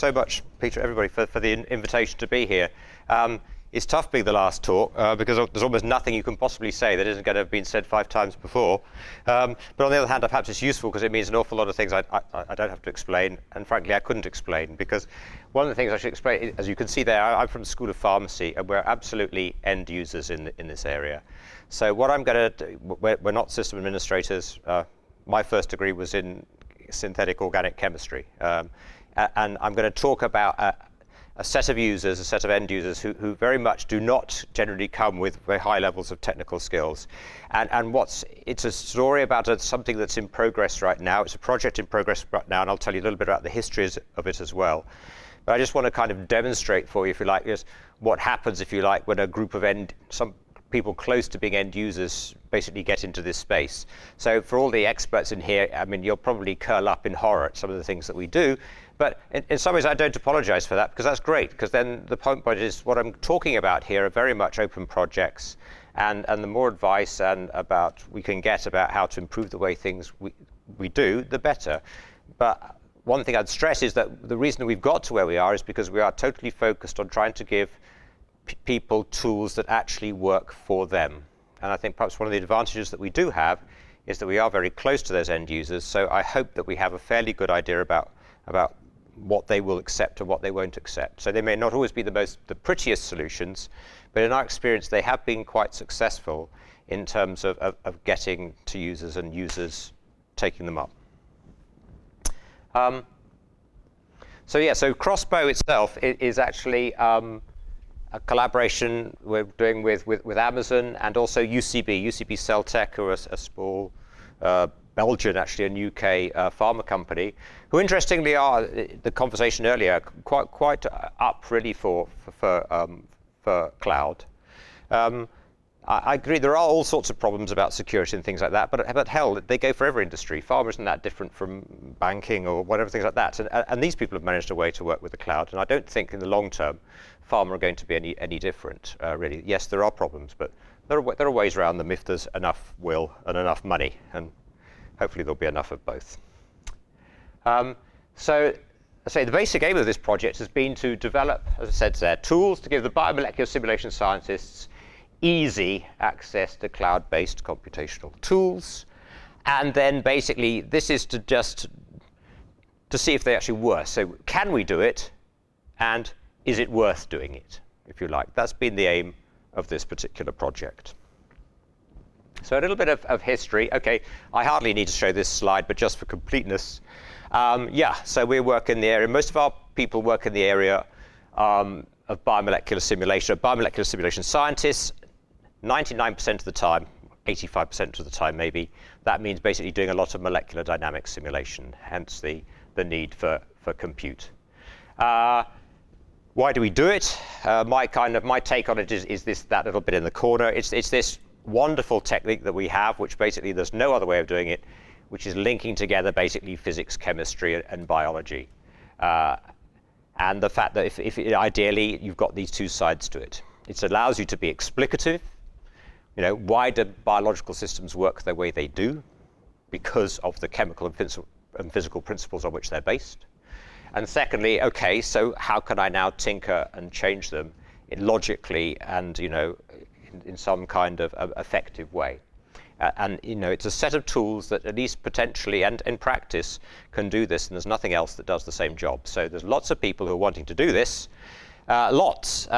So much, Peter, everybody, for the invitation to be here. It's tough being the last talk because there's almost nothing you can possibly say that isn't going to have been said 5 times before. But on the other hand, perhaps it's useful because it means an awful lot of things I don't have to explain, and frankly, I couldn't explain, because one of the things I should explain, as you can see there, I'm from the School of Pharmacy, and we're absolutely end users in this area. So what I'm going to do, we're not system administrators. My first degree was in synthetic organic chemistry. And I'm going to talk about a set of users, a set of end users who very much do not generally come with very high levels of technical skills. And it's a story about something that's in progress right now. It's a project in progress right now, and I'll tell you a little bit about the history of it as well. But I just want to kind of demonstrate for you, if you like, just what happens, if you like, when a group of some people close to being end users basically get into this space. So for all the experts in here, I mean, you'll probably curl up in horror at some of the things that we do. But in some ways, I don't apologize for that, because that's great, because then the point is what I'm talking about here are very much open projects, and the more advice we can get about how to improve the way things we do, the better. But one thing I'd stress is that the reason that we've got to where we are is because we are totally focused on trying to give people tools that actually work for them. And I think perhaps one of the advantages that we do have is that we are very close to those end users. So I hope that we have a fairly good idea about what they will accept and what they won't accept. So they may not always be the prettiest solutions, but in our experience, they have been quite successful in terms of getting to users and users taking them up. So Crossbow itself is actually a collaboration we're doing with Amazon and also UCB Cell Tech, who are a small Belgian, actually, and UK pharma company, who interestingly are, the conversation earlier, quite up really for cloud. I agree there are all sorts of problems about security and things like that, but hell, they go for every industry. Pharma isn't that different from banking or whatever, things like that. And these people have managed a way to work with the cloud, and I don't think in the long term pharma are going to be any different, really. Yes, there are problems, but there are ways around them if there's enough will and enough money, and hopefully there'll be enough of both. So I say the basic aim of this project has been to develop, as I said there, tools to give the biomolecular simulation scientists easy access to cloud-based computational tools. And then basically this is to see if they actually work. So can we do it, and is it worth doing it, if you like? That's been the aim of this particular project. So a little bit of history. Okay, I hardly need to show this slide, but just for completeness. So we work in the area, most of our people work in the area of biomolecular simulation. Biomolecular simulation scientists, 99% of the time, 85% of the time maybe, that means basically doing a lot of molecular dynamics simulation, hence the need for compute. Why do we do it? My take on it is that little bit in the corner. It's this wonderful technique that we have, which basically there's no other way of doing it, which is linking together basically physics, chemistry, and biology. And the fact that if ideally you've got these two sides to it. It allows you to be explicative. You know, why do biological systems work the way they do? Because of the chemical and physical principles on which they're based. And secondly, okay, so how can I now tinker and change them logically and, in some kind of effective way? And it's a set of tools that at least potentially and in practice can do this, and there's nothing else that does the same job. So there's lots of people who are wanting to do this, lots.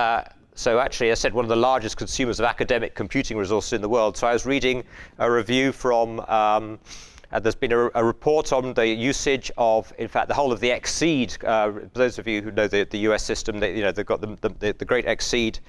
So actually, as I said, one of the largest consumers of academic computing resources in the world. So I was reading a review from, there's been a report on the usage of, in fact, the whole of the XSEED. Those of you who know the US system, they've got the great XSEED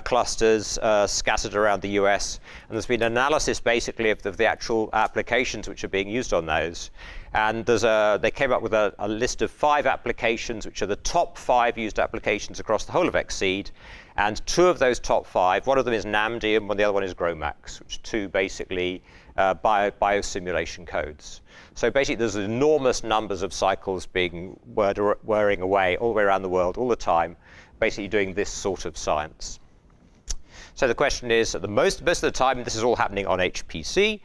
clusters scattered around the US. And there's been an analysis basically of the actual applications which are being used on those. And they came up with a list of 5 applications, which are the top 5 used applications across the whole of XSEED. And 2 of those top 5, one of them is NAMD and the other one is GROMACS, which are 2 basically biosimulation codes. So basically there's enormous numbers of cycles being whirring away all the way around the world all the time, basically doing this sort of science. So the question is, most of the time this is all happening on HPC.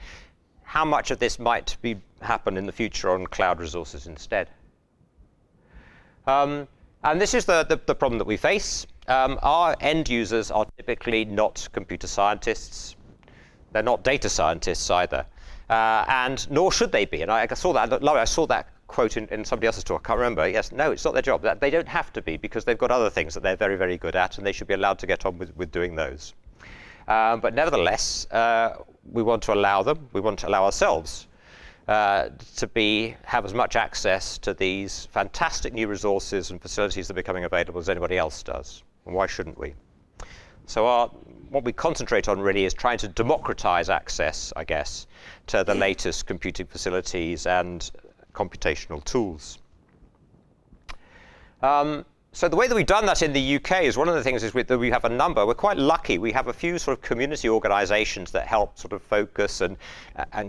How much of this might happen in the future on cloud resources instead? And this is the problem that we face. Our end users are typically not computer scientists. They're not data scientists either. And nor should they be. And I saw that quote in somebody else's talk. I can't remember. Yes, no, it's not their job. They don't have to be, because they've got other things that they're very, very good at, and they should be allowed to get on with doing those. But nevertheless, we want to allow them. We want to allow ourselves to have as much access to these fantastic new resources and facilities that are becoming available as anybody else does. And why shouldn't we? So what we concentrate on really is trying to democratize access, I guess, to the latest computing facilities and computational tools. So the way that we've done that in the UK is, one of the things is that we have a number. We're quite lucky. We have a few sort of community organizations that help sort of focus and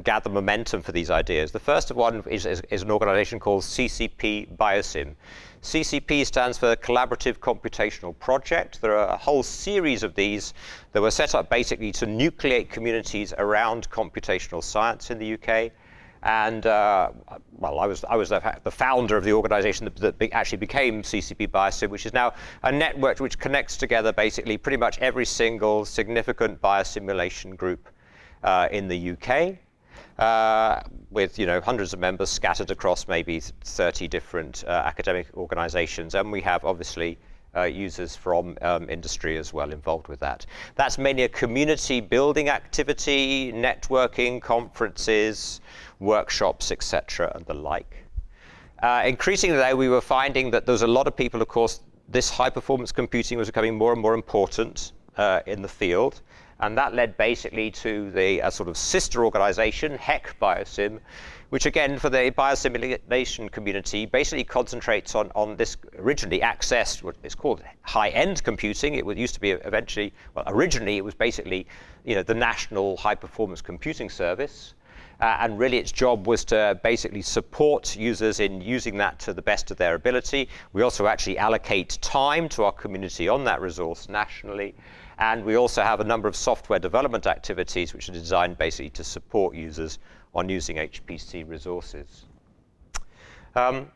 gather momentum for these ideas. The first one is an organization called CCP Biosim. CCP stands for Collaborative Computational Project. There are a whole series of these that were set up basically to nucleate communities around computational science in the UK. And well, I was the founder of the organization that actually became CCP Biosim, which is now a network which connects together basically pretty much every single significant biosimulation group in the UK, with hundreds of members scattered across maybe 30 different academic organizations. And we have obviously users from industry as well involved with that. That's mainly a community building activity, networking, conferences, workshops, etc., and the like. Increasingly, though, we were finding that there was a lot of people, of course, this high-performance computing was becoming more and more important in the field, and that led basically to a sort of sister organization, HEC Biosim, which again, for the biosimulation community, basically concentrates on this originally accessed, what is called high-end computing. It used to be eventually, well, originally it was basically, the National High-Performance Computing Service. And really its job was to basically support users in using that to the best of their ability. We also actually allocate time to our community on that resource nationally. And we also have a number of software development activities which are designed basically to support users on using HPC resources. And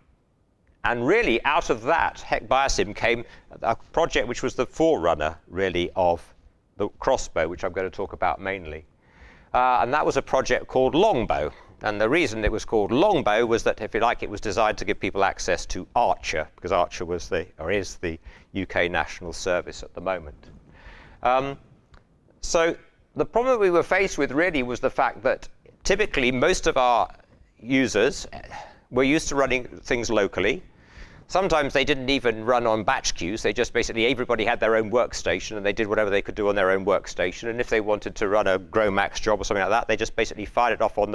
really out of that, HEC Biosim came a project which was the forerunner really of the Crossbow, which I'm going to talk about mainly. And that was a project called Longbow. And the reason it was called Longbow was that, if you like, it was designed to give people access to Archer, because Archer was is the UK national service at the moment. So the problem we were faced with really was the fact that typically most of our users were used to running things locally. Sometimes they didn't even run on batch queues. They just basically, everybody had their own workstation and they did whatever they could do on their own workstation. And if they wanted to run a GrowMax job or something like that, they just basically fired it off on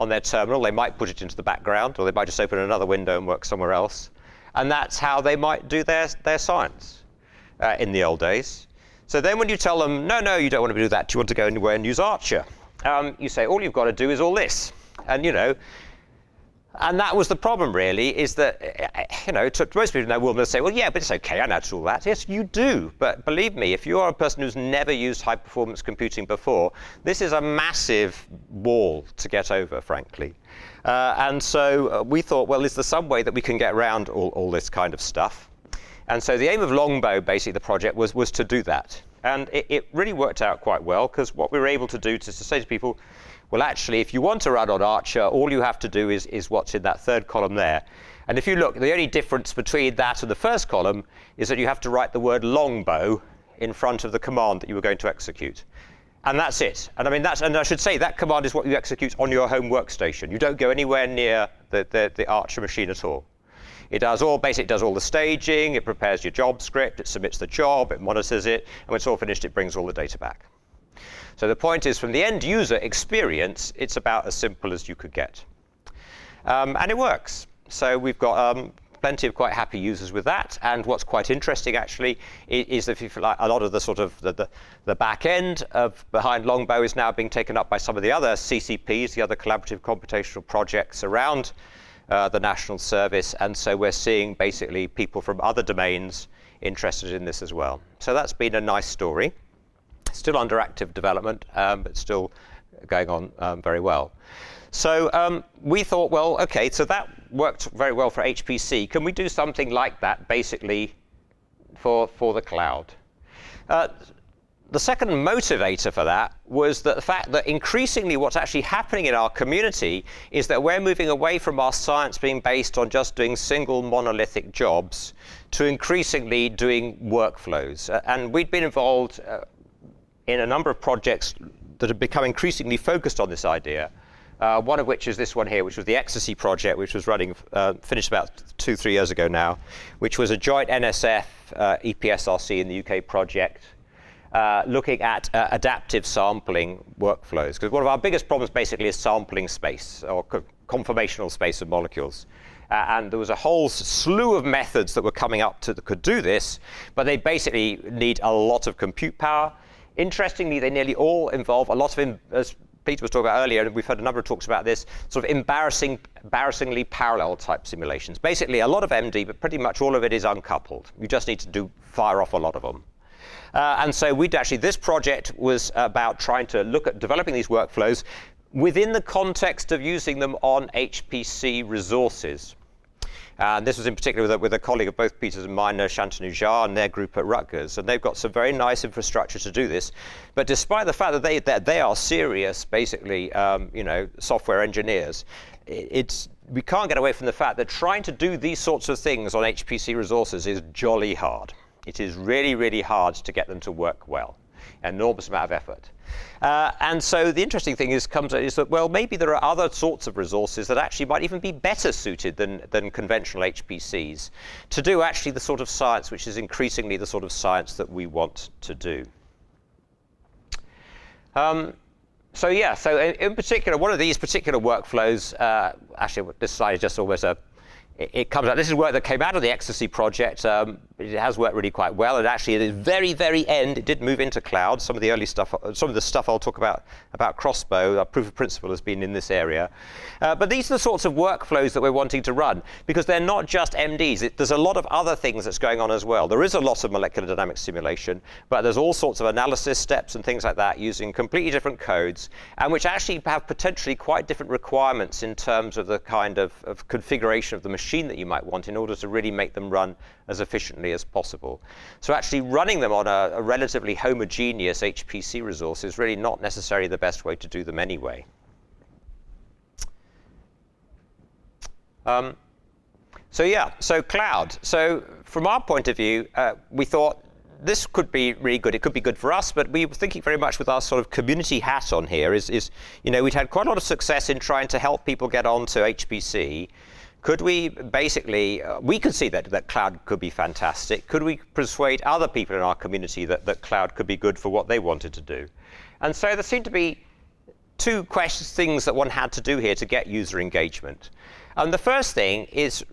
their terminal. They might put it into the background, or they might just open another window and work somewhere else. And that's how they might do their science in the old days. So then when you tell them, no, you don't want to do that, you want to go anywhere and use Archer, you say, all you've got to do is all this. And that was the problem, really, is that, to most people in their world, they'll say, well, yeah, but it's okay, I know how to do all that. Yes, you do. But believe me, if you are a person who's never used high-performance computing before, this is a massive wall to get over, frankly. And so we thought, well, is there some way that we can get around all this kind of stuff? And so the aim of Longbow, basically, the project, was to do that. And it really worked out quite well, because what we were able to do is to say to people, well, actually, if you want to run on Archer, all you have to do is what's in that third column there. And if you look, the only difference between that and the first column is that you have to write the word Longbow in front of the command that you were going to execute. And that's it. And I mean, and I should say that command is what you execute on your home workstation. You don't go anywhere near the Archer machine at all. It does all the staging, it prepares your job script, it submits the job, it monitors it, and when it's all finished, it brings all the data back. So the point is, from the end user experience, it's about as simple as you could get. And it works. So we've got plenty of quite happy users with that. And what's quite interesting, actually, is that if you like, a lot of the sort of the back end behind Longbow is now being taken up by some of the other CCPs, the other collaborative computational projects around the national service. And so we're seeing basically people from other domains interested in this as well. So that's been a nice story. Still under active development, but still going on very well. So we thought, well, OK, so that worked very well for HPC. Can we do something like that, basically, for the cloud? The second motivator for that was the fact that increasingly what's actually happening in our community is that we're moving away from our science being based on just doing single monolithic jobs to increasingly doing workflows. And we'd been involved in a number of projects that have become increasingly focused on this idea. One of which is this one here, which was the ECSTacy project, which was running, finished about 2-3 years ago now, which was a joint NSF EPSRC in the UK project, looking at adaptive sampling workflows. Because one of our biggest problems basically is sampling space, or conformational space of molecules. And there was a whole slew of methods that were coming up that could do this, but they basically need a lot of compute power. Interestingly, they nearly all involve a lot of, as Peter was talking about earlier, and we've had a number of talks about this, sort of embarrassingly parallel type simulations. Basically, a lot of MD, but pretty much all of it is uncoupled. You just need to fire off a lot of them. And so this project was about trying to look at developing these workflows within the context of using them on HPC resources. And this was in particular with a colleague of both Peter's and mine, Shantanu Jha, and their group at Rutgers. And they've got some very nice infrastructure to do this. But despite the fact that they are serious, basically, software engineers, we can't get away from the fact that trying to do these sorts of things on HPC resources is jolly hard. It is really, really hard to get them to work well. An enormous amount of effort. And so the interesting thing is that, well, maybe there are other sorts of resources that actually might even be better suited than conventional HPCs to do actually the sort of science which is increasingly the sort of science that we want to do. So in particular, one of these particular workflows, actually this slide is just almost it comes out. This is work that came out of the ECSTacy project. It has worked really quite well, and actually at the very, very end, it did move into cloud. Some of the early stuff, some of the stuff I'll talk about Crossbow, our proof of principle has been in this area. But these are the sorts of workflows that we're wanting to run, because they're not just MDs. There's a lot of other things that's going on as well. There is a lot of molecular dynamics simulation, but there's all sorts of analysis steps and things like that using completely different codes, and which actually have potentially quite different requirements in terms of the kind of configuration of the machine that you might want in order to really make them run as efficiently as possible. So actually running them on a relatively homogeneous HPC resource is really not necessarily the best way to do them anyway. So cloud. So from our point of view, we thought this could be really good. It could be good for us, but we were thinking very much with our sort of community hat on here we'd had quite a lot of success in trying to help people get onto HPC. Could we basically, we could see that cloud could be fantastic. Could we persuade other people in our community that cloud could be good for what they wanted to do? And so there seemed to be two things that one had to do here to get user engagement. And the first thing is,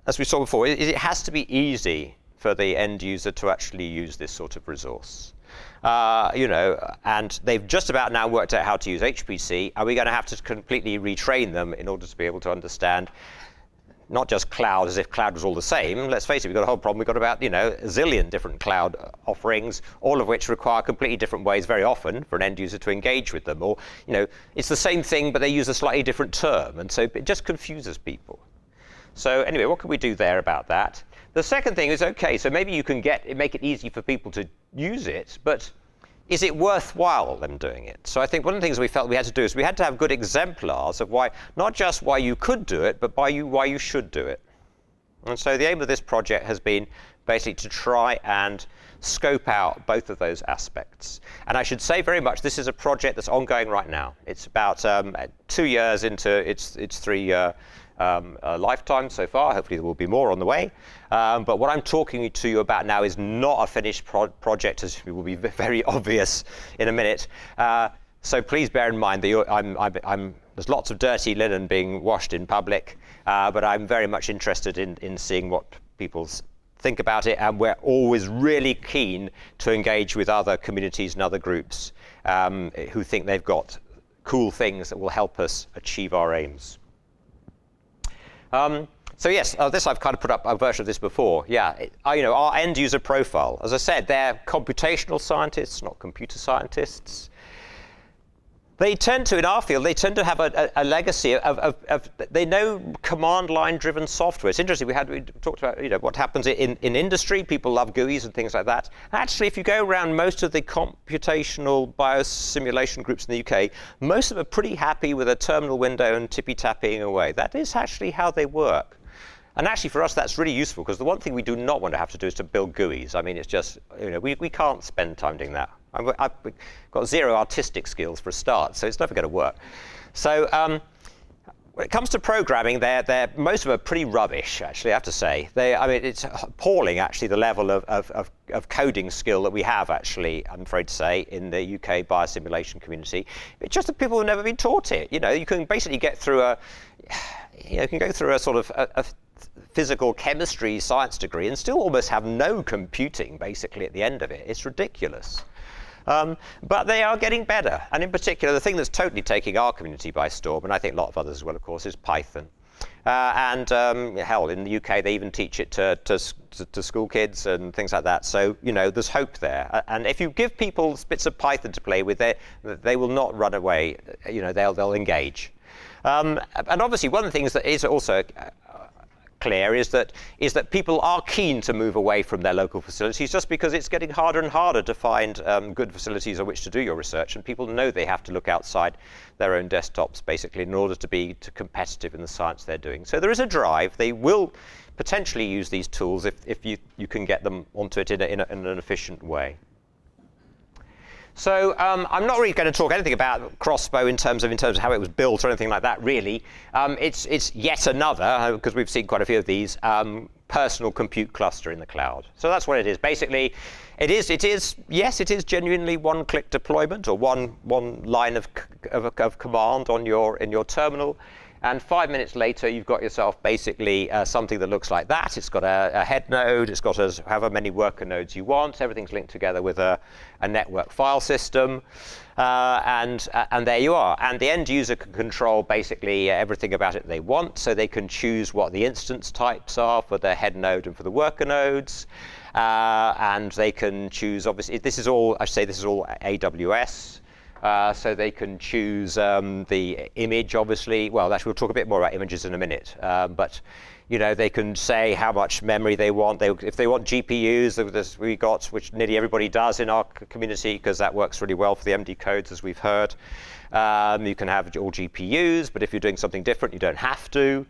as we saw before, it has to be easy for the end user to actually use this sort of resource. And they've just about now worked out how to use HPC. Are we going to have to completely retrain them in order to be able to understand not just cloud as if cloud was all the same? Let's face it, we've got a whole problem. We've got about, a zillion different cloud offerings, all of which require completely different ways very often for an end user to engage with them. Or, it's the same thing, but they use a slightly different term. And so it just confuses people. So anyway, what can we do there about that? The second thing is, OK, so maybe you can make it easy for people to use it, but is it worthwhile them doing it? So I think one of the things we felt we had to do is we had to have good exemplars of why, not just why you could do it, but why you should do it. And so the aim of this project has been basically to try and scope out both of those aspects. And I should say very much, this is a project that's ongoing right now. It's about 2 years into its 3-year lifetime so far. Hopefully there will be more on the way. But what I'm talking to you about now is not a finished project, as it will be very obvious in a minute. So please bear in mind that there's lots of dirty linen being washed in public, but I'm very much interested in seeing what people think about it, and we're always really keen to engage with other communities and other groups who think they've got cool things that will help us achieve our aims. So yes, this I've kind of put up a version of this before. Yeah, our end user profile. As I said, they're computational scientists, not computer scientists. They tend to, in our field, they tend to have a legacy of they know command line driven software. It's interesting, we talked about what happens in industry. People love GUIs and things like that. Actually, if you go around most of the computational biosimulation groups in the UK, most of them are pretty happy with a terminal window and tippy-tapping away. That is actually how they work. And actually, for us, that's really useful, because the one thing we do not want to have to do is to build GUIs. I mean, it's just, we can't spend time doing that. I've got zero artistic skills for a start, so it's never going to work. So when it comes to programming, most of them are pretty rubbish, actually, I have to say. It's appalling, actually, the level of coding skill that we have, actually, I'm afraid to say, in the UK biosimulation community. It's just that people have never been taught it. You can basically get through you can go through a sort of a physical chemistry science degree and still almost have no computing, basically, at the end of it. It's ridiculous. But they are getting better. And in particular, the thing that's totally taking our community by storm, and I think a lot of others as well, of course, is Python. Hell, in the UK, they even teach it to school kids and things like that. So, there's hope there. And if you give people bits of Python to play with, they will not run away. They'll engage. And obviously, one of the things that is also clear is that people are keen to move away from their local facilities, just because it's getting harder and harder to find good facilities on which to do your research, and people know they have to look outside their own desktops, basically, in order to be competitive in the science they're doing. So there is a drive. They will potentially use these tools if you can get them onto it in an efficient way. So I'm not really going to talk anything about Crossbow in terms of how it was built or anything like that, really. It's yet another, because we've seen quite a few of these, personal compute cluster in the cloud. So that's what it is. Basically, it is genuinely one-click deployment, or one line of command in your terminal. And 5 minutes later, you've got yourself basically something that looks like that. It's got a head node. It's got however many worker nodes you want. Everything's linked together with a network file system. And there you are. And the end user can control basically everything about it they want. So they can choose what the instance types are for the head node and for the worker nodes. And they can choose, obviously, this is all AWS. So they can choose the image, obviously. Well, we'll talk a bit more about images in a minute. But they can say how much memory they want. If they want GPUs, we got, which nearly everybody does in our community, because that works really well for the MD codes, as we've heard. You can have all GPUs, but if you're doing something different, you don't have to.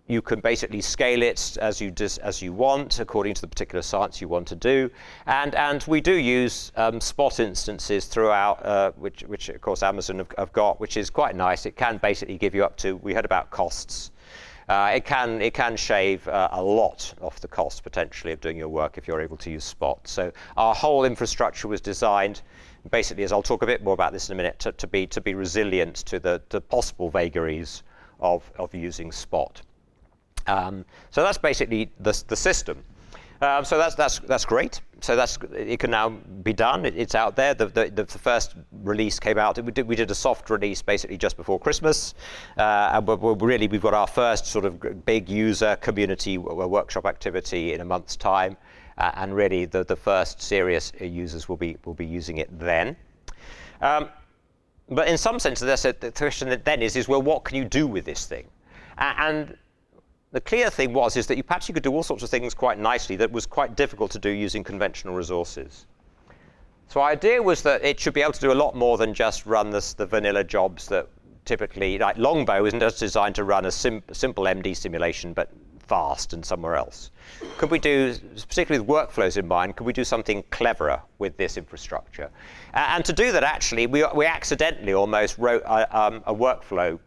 You can basically scale it as you want, according to the particular science you want to do. And we do use Spot instances throughout, which of course Amazon have got, which is quite nice. It can basically give you up to, we heard about costs. It can shave a lot off the cost, potentially, of doing your work if you're able to use Spot. So our whole infrastructure was designed, basically, as I'll talk a bit more about this in a minute, to be resilient to the possible vagaries of using Spot. So that's basically the system. So that's great. So it can now be done. It's out there. The first release came out. We did a soft release basically just before Christmas, and we've got our first sort of big user community workshop activity in a month's time, and really the first serious users will be using it then. But in some sense, the question then is well, what can you do with this thing? And the clear thing is that perhaps you could do all sorts of things quite nicely that was quite difficult to do using conventional resources. So our idea was that it should be able to do a lot more than just run the vanilla jobs that typically, like Longbow isn't just designed to run a simple MD simulation, but fast and somewhere else. Could we do, particularly with workflows in mind, could we do something cleverer with this infrastructure? And to do that, actually, we accidentally almost wrote a workflow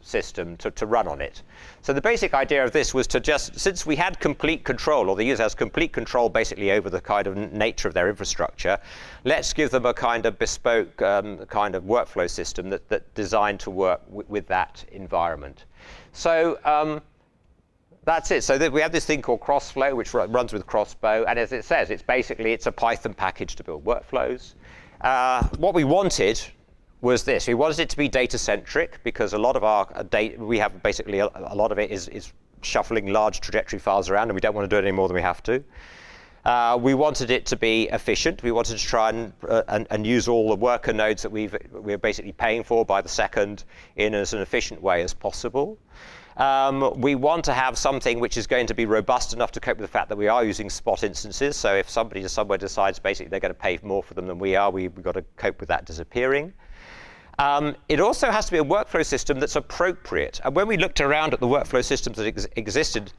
system to run on it. So the basic idea of this was to just, since we had complete control, or the user has complete control basically over the kind of nature of their infrastructure, let's give them a kind of bespoke kind of workflow system that's designed to work with that environment. So that's it. So we have this thing called Crossflow, which runs with Crossbow, and as it says, it's a Python package to build workflows. What we wanted was this. We wanted it to be data-centric, because a lot of our data, we have basically a lot of it is shuffling large trajectory files around, and we don't want to do it any more than we have to. We wanted it to be efficient. We wanted to try and use all the worker nodes that we're basically paying for by the second in as an efficient way as possible. We want to have something which is going to be robust enough to cope with the fact that we are using spot instances. So if somebody somewhere decides basically they're going to pay more for them than we are, we've got to cope with that disappearing. It also has to be a workflow system that's appropriate. And when we looked around at the workflow systems that existed,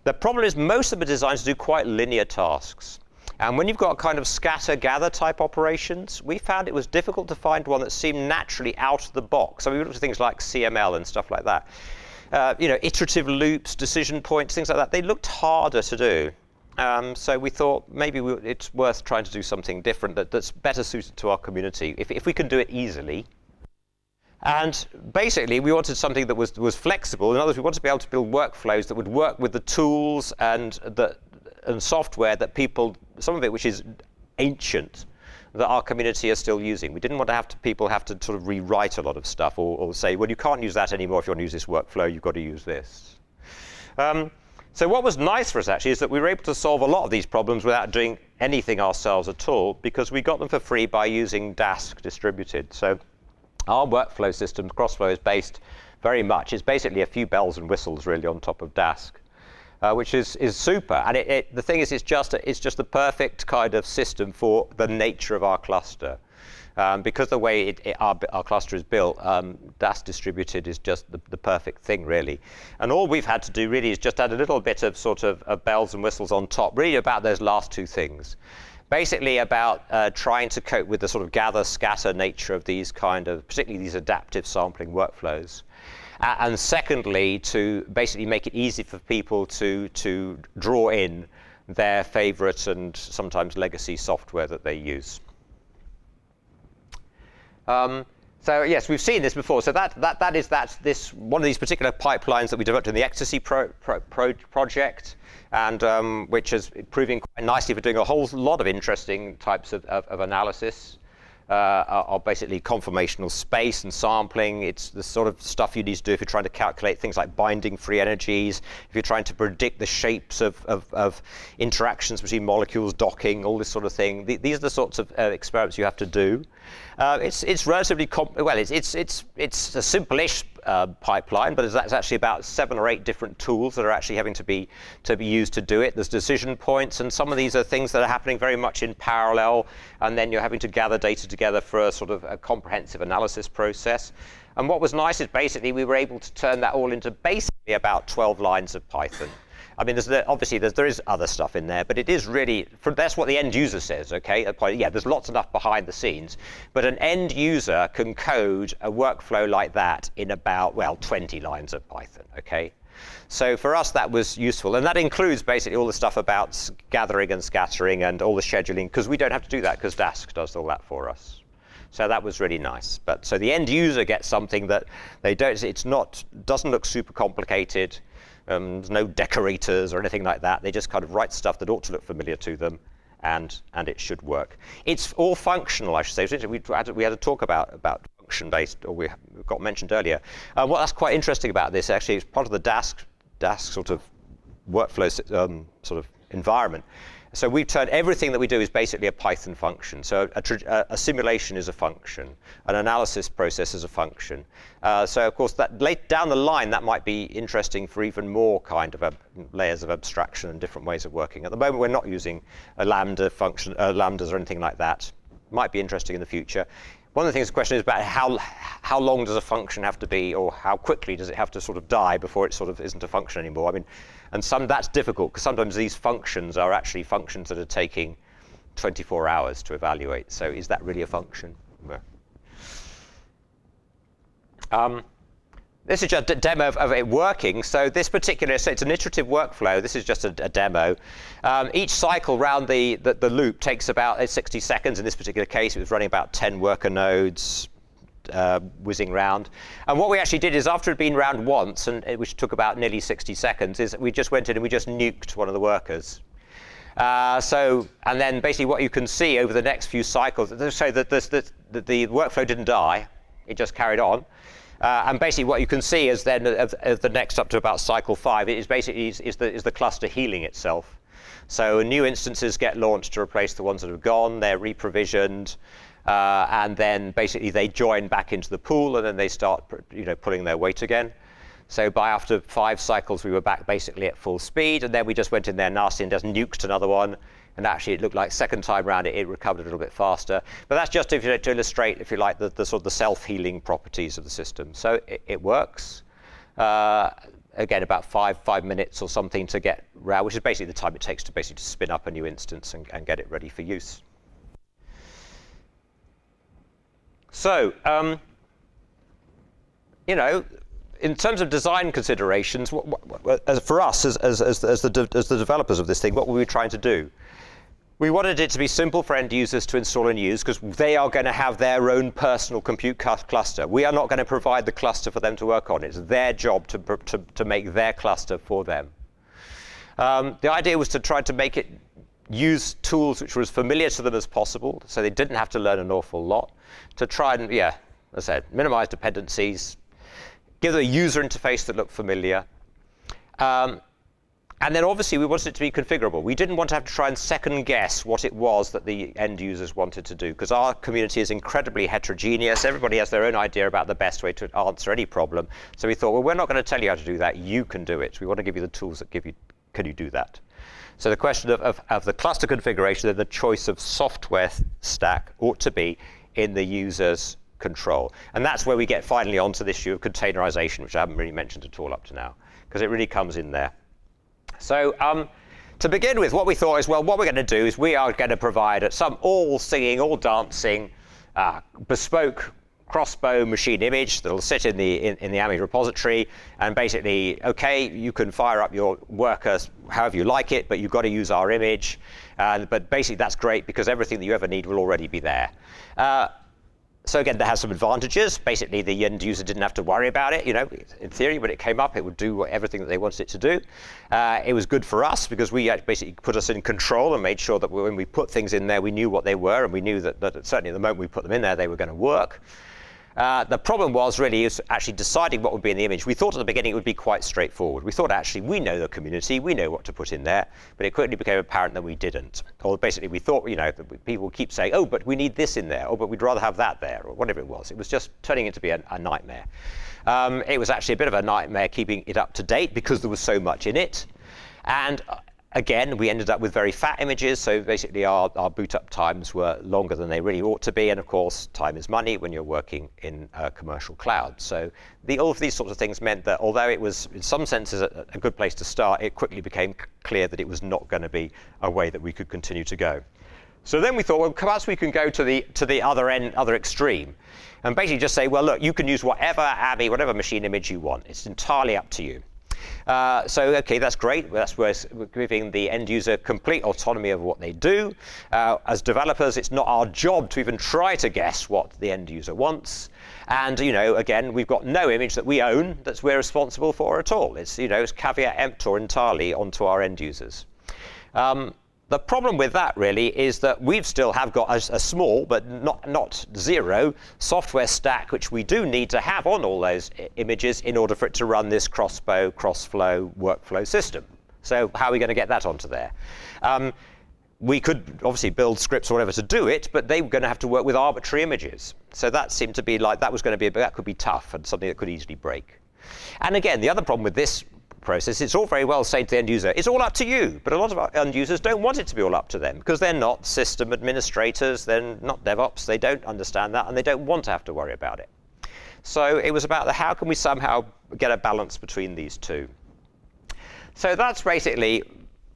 the problem is most of them are designed to do quite linear tasks. And when you've got kind of scatter-gather type operations, we found it was difficult to find one that seemed naturally out of the box. So we looked at things like CML and stuff like that. Iterative loops, decision points, things like that. They looked harder to do. So we thought maybe it's worth trying to do something different that's better suited to our community, if we can do it easily. And basically, we wanted something that was flexible. In other words, we wanted to be able to build workflows that would work with the tools and software that people, some of it which is ancient, that our community is still using. We didn't want to have people have to sort of rewrite a lot of stuff or say, well, you can't use that anymore if you want to use this workflow, you've got to use this. So what was nice for us actually is that we were able to solve a lot of these problems without doing anything ourselves at all, because we got them for free by using Dask distributed. So our workflow system, Crossflow, is based very much, it's basically a few bells and whistles really on top of Dask, which is super. And the thing is, it's just the perfect kind of system for the nature of our cluster. Because the way our cluster is built, Dask distributed is just the perfect thing, really. And all we've had to do really is just add a little bit of sort of bells and whistles on top, really about those last two things. Basically about trying to cope with the sort of gather-scatter nature of these kind of, particularly these adaptive sampling workflows. And secondly, to basically make it easy for people to draw in their favorite and sometimes legacy software that they use. So yes, we've seen this before. So that's this one of these particular pipelines that we developed in the ECSTacy project, and which is proving quite nicely for doing a whole lot of interesting types of analysis. Are basically conformational space and sampling. It's the sort of stuff you need to do if you're trying to calculate things like binding free energies, if you're trying to predict the shapes of interactions between molecules, docking, all this sort of thing. These are the sorts of experiments you have to do. It's relatively it's a simple-ish pipeline, but that's actually about 7 or 8 different tools that are actually having to be used to do it. There's decision points, and some of these are things that are happening very much in parallel, and then you're having to gather data together for a sort of a comprehensive analysis process. And what was nice is basically we were able to turn that all into basically about 12 lines of Python. I mean, obviously there is other stuff in there, but it is really, that's what the end user says, okay? Yeah, there's lots enough behind the scenes, but an end user can code a workflow like that in about, well, 20 lines of Python, okay? So for us, that was useful, and that includes basically all the stuff about gathering and scattering and all the scheduling, because we don't have to do that, because Dask does all that for us. So that was really nice. But so the end user gets something that they don't, doesn't look super complicated. There's no decorators or anything like that. They just kind of write stuff that ought to look familiar to them, and it should work. It's all functional, I should say. We had to talk about function-based, or we got mentioned earlier. What's quite interesting about this, actually, is part of the Dask sort of workflow sort of environment. So we've turned everything that we do is basically a Python function. So a simulation is a function, an analysis process is a function. So of course, that down the line, that might be interesting for even more kind of layers of abstraction and different ways of working. At the moment, we're not using a lambda function, lambdas or anything like that. Might be interesting in the future. One of the things the question is about how long does a function have to be, or how quickly does it have to sort of die before it sort of isn't a function anymore? I mean, and that's difficult because sometimes these functions are actually functions that are taking 24 hours to evaluate. So is that really a function? This is just a demo of it working. So this particular, so it's an iterative workflow. This is just a demo. Each cycle round the loop takes about 60 seconds. In this particular case, it was running about 10 worker nodes, whizzing round. And what we actually did is, after it had been round once, which took about nearly 60 seconds, is we just went in and we just nuked one of the workers. And then basically what you can see over the next few cycles, so that the workflow didn't die, it just carried on. And basically what you can see is then of the next up to about cycle 5 is basically is the cluster healing itself. So new instances get launched to replace the ones that have gone. They're reprovisioned, and then basically they join back into the pool, and then they start, pulling their weight again. So after 5 cycles, we were back basically at full speed, and then we just went in there nasty and just nuked another one. And actually, it looked like second time round it recovered a little bit faster. But that's just to illustrate, if you like, the sort of the self-healing properties of the system. So it works. Again, about 5 minutes or something to get round, which is basically the time it takes to basically spin up a new instance and get it ready for use. So, in terms of design considerations, for us as the developers of this thing, what were we trying to do? We wanted it to be simple for end users to install and use, because they are going to have their own personal compute cluster. We are not going to provide the cluster for them to work on. It's their job to make their cluster for them. The idea was to try to make it use tools which were as familiar to them as possible, so they didn't have to learn an awful lot, to try and, as I said, minimize dependencies, give them a user interface that looked familiar. And then obviously we wanted it to be configurable. We didn't want to have to try and second guess what it was that the end users wanted to do, because our community is incredibly heterogeneous. Everybody has their own idea about the best way to answer any problem. So we thought, well, we're not going to tell you how to do that. You can do it. We want to give you the tools that can you do that? So the question of the cluster configuration and the choice of software stack ought to be in the user's control. And that's where we get finally onto the issue of containerization, which I haven't really mentioned at all up to now, because it really comes in there. So to begin with, what we thought is, well, what we're going to do is we are going to provide some all singing, all dancing, bespoke Crossbow machine image that'll sit in the AMI repository, and basically, okay, you can fire up your workers however you like it, but you've got to use our image. But basically, that's great because everything that you ever need will already be there. So again, that has some advantages. Basically, the end user didn't have to worry about it. In theory, when it came up, it would do everything that they wanted it to do. It was good for us because we basically put us in control and made sure that when we put things in there, we knew what they were, and we knew that certainly at the moment we put them in there, they were going to work. The problem was really is actually deciding what would be in the image. We thought at the beginning it would be quite straightforward. We thought actually we know the community, we know what to put in there, but it quickly became apparent that we didn't. Or basically we thought, that people keep saying, oh, but we need this in there, or but we'd rather have that there, or whatever it was. It was just turning into be a nightmare. It was actually a bit of a nightmare keeping it up to date because there was so much in it. And again, we ended up with very fat images, so basically our boot up times were longer than they really ought to be, and of course time is money when you're working in a commercial cloud. So all of these sorts of things meant that although it was in some senses a good place to start, it quickly became clear that it was not going to be a way that we could continue to go. So then we thought, well, perhaps we can go to the other extreme, and basically just say, well, look, you can use whatever AMI, whatever machine image you want. It's entirely up to you. So, okay, that's great. That's where we're giving the end user complete autonomy of what they do. As developers, it's not our job to even try to guess what the end user wants. And, again, we've got no image that we own that we're responsible for at all. It's, it's caveat emptor entirely onto our end users. The problem with that really is that we've still have got a small, but not zero, software stack which we do need to have on all those images in order for it to run this Crossbow, Crossflow workflow system. So how are we going to get that onto there? We could obviously build scripts or whatever to do it, but they were going to have to work with arbitrary images. So that seemed to be like, that could be tough and something that could easily break. And again, the other problem with this process, it's all very well saying to the end user, it's all up to you, but a lot of our end users don't want it to be all up to them because they're not system administrators, they're not DevOps, they don't understand that, and they don't want to have to worry about it. So it was about how can we somehow get a balance between these two. So that's basically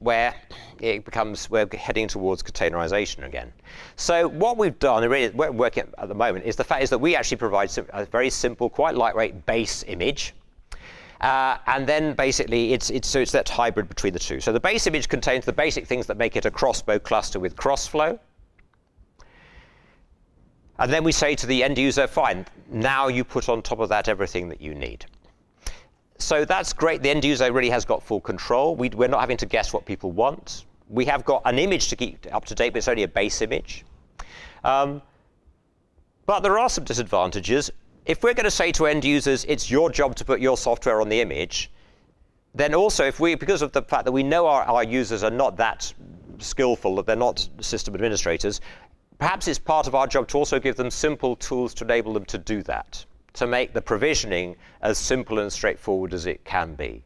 where it becomes, we're heading towards containerization again. So what we've done, and really we're working at the moment, is the fact is that we actually provide a very simple, quite lightweight base image. And then basically it's that hybrid between the two. So the base image contains the basic things that make it a Crossbow cluster with Crossflow. And then we say to the end user, fine, now you put on top of that everything that you need. So that's great. The end user really has got full control. We're not having to guess what people want. We have got an image to keep up to date, but it's only a base image. But there are some disadvantages. If we're going to say to end users, it's your job to put your software on the image, then also, because of the fact that we know our users are not that skillful, that they're not system administrators, perhaps it's part of our job to also give them simple tools to enable them to do that, to make the provisioning as simple and straightforward as it can be.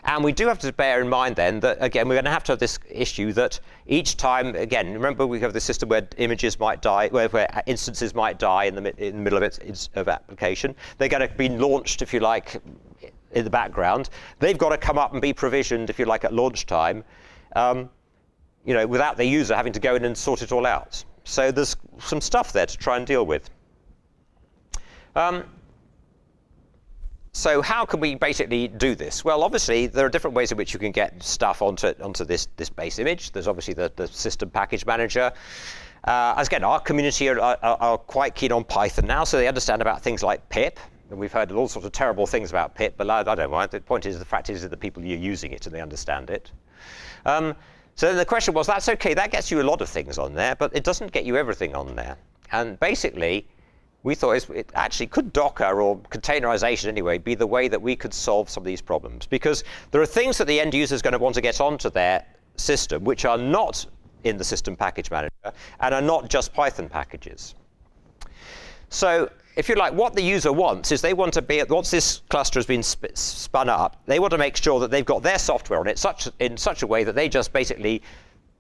And we do have to bear in mind then that, again, we're going to have this issue that each time, again, remember we have this system where images might die, where instances might die in the middle of its application. They're going to be launched, if you like, in the background. They've got to come up and be provisioned, if you like, at launch time, without the user having to go in and sort it all out. So there's some stuff there to try and deal with. So how can we basically do this? Well, obviously, there are different ways in which you can get stuff onto this base image. There's obviously the system package manager. Again, our community are quite keen on Python now, so they understand about things like pip. And we've heard all sorts of terrible things about pip, but I don't mind. The point is, the fact is that the people are using it and they understand it. So then the question was, that's okay, that gets you a lot of things on there, but it doesn't get you everything on there. And basically, we thought it actually could Docker or containerization anyway be the way that we could solve some of these problems. Because there are things that the end user is going to want to get onto their system which are not in the system package manager and are not just Python packages. So if you like, what the user wants is they want to be, once this cluster has been spun up, they want to make sure that they've got their software on it in such a way that they just basically,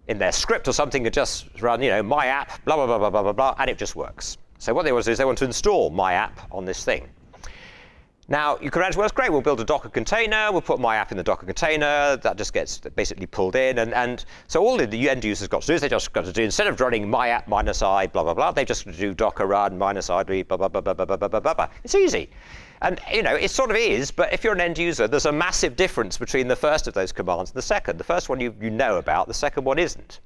in their script or something, could just run, my app, blah, blah, blah, blah, blah, blah, blah, and it just works. So what they want to do is they want to install my app on this thing. Now, you can imagine, well, that's great. We'll build a Docker container. We'll put my app in the Docker container. That just gets basically pulled in. And so all the end users got to do is they just got to do, instead of running my app minus I, blah, blah, blah, they've just got to do Docker run minus I, blah, blah, blah, blah, blah, blah, blah, blah. It's easy. And, it sort of is, but if you're an end user, there's a massive difference between the first of those commands and the second. The first one you know about, the second one isn't.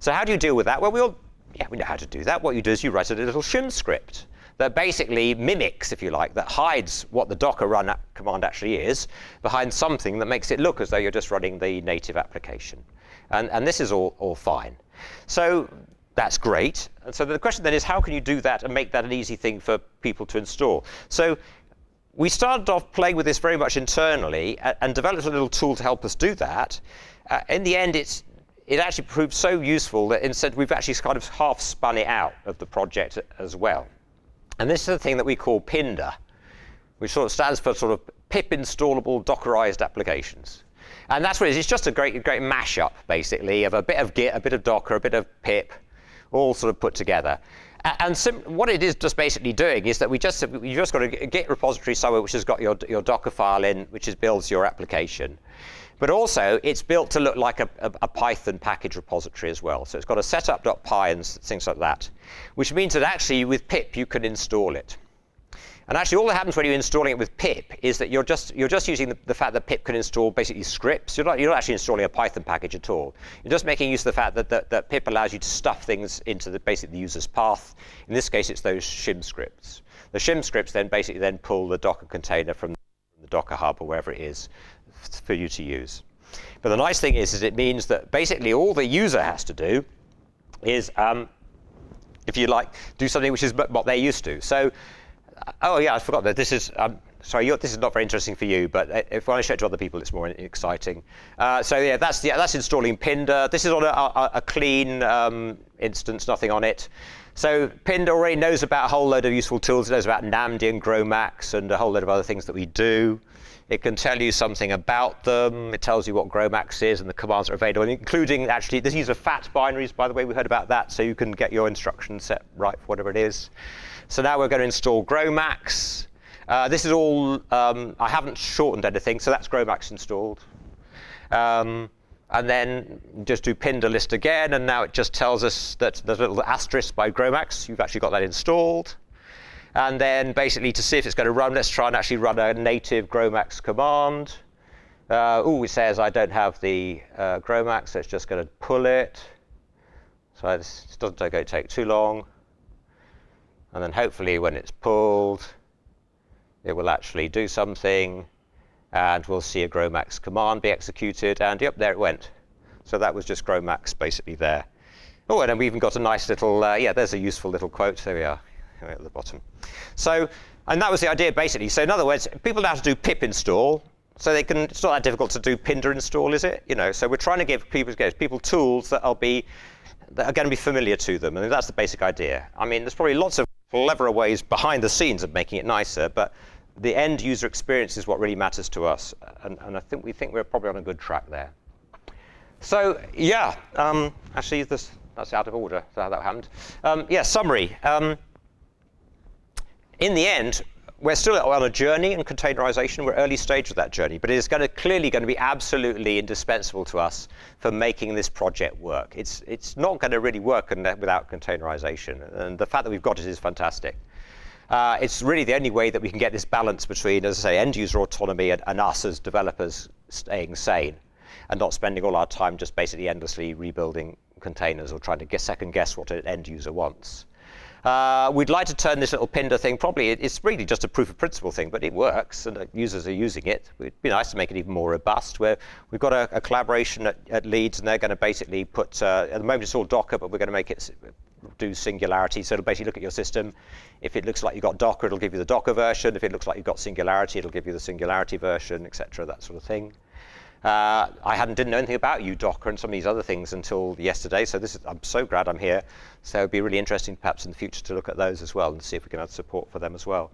So how do you deal with that? Well, we know how to do that. What you do is you write a little shim script that basically mimics, if you like, that hides what the Docker run command actually is behind something that makes it look as though you're just running the native application. And this is all fine. So that's great. And so the question then is, how can you do that and make that an easy thing for people to install? So we started off playing with this very much internally and developed a little tool to help us do that. In the end, it actually proved so useful that instead we've actually kind of half spun it out of the project as well. And this is the thing that we call Pinder, which sort of stands for sort of pip installable Dockerized applications. And that's what it is. It's just a great mashup, basically, of a bit of Git, a bit of Docker, a bit of pip, all sort of put together. And what it is just basically doing is that you just got a Git repository somewhere which has got your Docker file in, which builds your application. But also, it's built to look like a Python package repository as well. So it's got a setup.py and things like that, which means that actually with pip you can install it. And actually, all that happens when you're installing it with pip is that you're just using the fact that pip can install basically scripts. You're not actually installing a Python package at all. You're just making use of the fact that pip allows you to stuff things into basically the user's path. In this case, it's those shim scripts. The shim scripts then basically pull the Docker container from the Docker hub or wherever it is for you to use. But the nice thing is it means that basically all the user has to do is, if you like, do something which is what they're used to. So, oh yeah, I forgot that this is, sorry, this is not very interesting for you, but if I show it to other people, it's more exciting. So yeah, that's installing Pinder. This is on a clean instance, nothing on it. So Pinder already knows about a whole load of useful tools. It knows about NAMD and GROMACS and a whole load of other things that we do. It can tell you something about them. It tells you what GROMACS is and the commands that are available, including actually, this uses FAT binaries, by the way, we heard about that, so you can get your instructions set right for whatever it is. So now we're going to install GROMACS. This is all, I haven't shortened anything, so that's GROMACS installed. And then just do Pinder list again, and now it just tells us that there's a little asterisk by GROMACS. You've actually got that installed. And then basically to see if it's going to run, let's try and actually run a native GROMACS command. It says I don't have the GROMACS, so it's just going to pull it. So this doesn't take too long. And then hopefully when it's pulled, it will actually do something. And we'll see a GROMACS command be executed. And yep, there it went. So that was just GROMACS basically there. Oh, and then we even got a nice little, there's a useful little quote. There we are. At the bottom. So, and that was the idea basically. So in other words, people know how to do pip install. so they can. It's not that difficult to do Pinder install, is it? You know, so we're trying to give people tools that are going to be familiar to them, and that's the basic idea. I mean, there's probably lots of cleverer ways behind the scenes of making it nicer, but the end user experience is what really matters to us, and we think we're probably on a good track there. So yeah, actually that's out of order. So how that happened. Yeah, summary. In the end, we're still on a journey in containerization. We're early stage of that journey, but it is clearly going to be absolutely indispensable to us for making this project work. It's not going to really work without containerization, and the fact that we've got it is fantastic. It's really the only way that we can get this balance between, as I say, end user autonomy and us as developers staying sane and not spending all our time just basically endlessly rebuilding containers or trying to second guess what an end user wants. We'd like to turn this little Pinder thing, probably it's really just a proof of principle thing, but it works and users are using it. It'd be nice to make it even more robust. We've got a collaboration at Leeds, and they're going to basically put, at the moment it's all Docker, but we're going to make it do Singularity. So it'll basically look at your system. If it looks like you've got Docker, it'll give you the Docker version. If it looks like you've got Singularity, it'll give you the Singularity version, etc., that sort of thing. I didn't know anything about Docker and some of these other things until yesterday, so I'm so glad I'm here. So it'd be really interesting perhaps in the future to look at those as well and see if we can add support for them as well.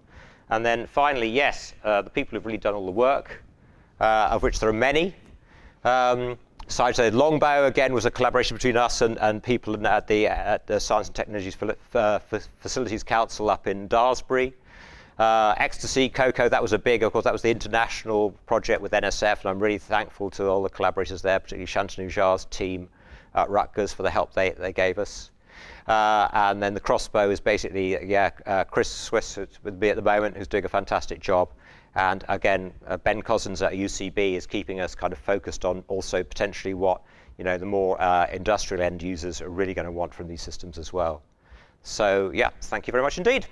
And then finally, yes, the people who've really done all the work, of which there are many. So I'd say Longbow, again, was a collaboration between us and people at the Science and Technologies Facilities Council up in Daresbury. ECSTacy, Cocoa, that was of course, that was the international project with NSF, and I'm really thankful to all the collaborators there, particularly Shantanu Jha's team at Rutgers for the help they gave us. And then the Crossbow is basically, Chris Swiss with me at the moment, who's doing a fantastic job. And again, Ben Cousins at UCB is keeping us kind of focused on also potentially what, the more industrial end users are really going to want from these systems as well. So yeah, thank you very much indeed.